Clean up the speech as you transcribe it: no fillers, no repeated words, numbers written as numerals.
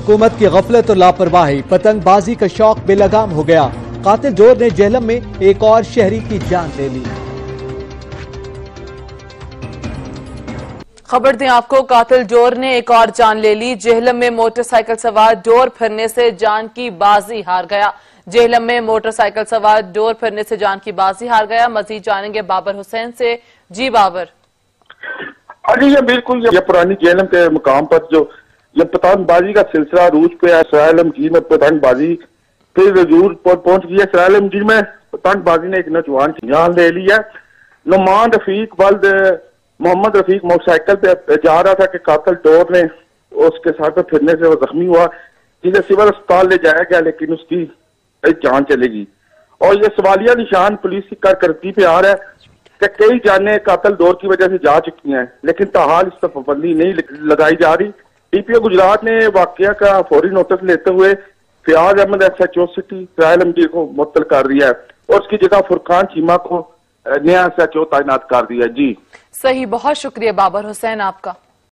हुकूमत की गफलत और लापरवाही, पतंगबाजी का शौक बेलगाम हो गया। कातिल चोर ने जेहलम में एक और शहरी की जान ले ली। खबर दें आपको, कातिल चोर ने एक और जान ले ली। जेहलम में मोटरसाइकिल सवार डोर फिरने से जान की बाजी हार गया। जेहलम में मोटरसाइकिल सवार डोर फिरने से जान की बाजी हार गया। मजीद जानेंगे बाबर हुसैन से। जी बाबर। अरे ये बिल्कुल ये पुरानी जेहलम के मुकाम पर जो ये पतंगबाजी का सिलसिला रूज पे है। सरायलमगीर में पतंगबाजी फिर जरूर पहुंच गई है। सरायलमगीर में पतंगबाजी ने एक नौजवान की जान ले ली है। नुमान रफीक वल्द मोहम्मद रफीक मोटरसाइकिल पे जा रहा था कि कातिल डोर ने उसके साथ पे फिरने से वो जख्मी हुआ, जिसे सिविल अस्पताल ले जाया गया, लेकिन उसकी जान चली गई। और ये सवालिया निशान पुलिस की कारकर्दगी पे आ रहा है कि कई जानें कातिल डोर की वजह से जा चुकी हैं, लेकिन ताहाल इस पर पाबंदी नहीं लगाई जा रही। डीपीओ गुजरात ने वाकया का फौरी नोटिस लेते हुए फयाज अहमद SHO सिटी सरायलमगीर को मुअत्तल कर दिया है और उसकी जगह फुरकान चीमा को नया SHO तैनात कर दिया। जी सही, बहुत शुक्रिया बाबर हुसैन आपका।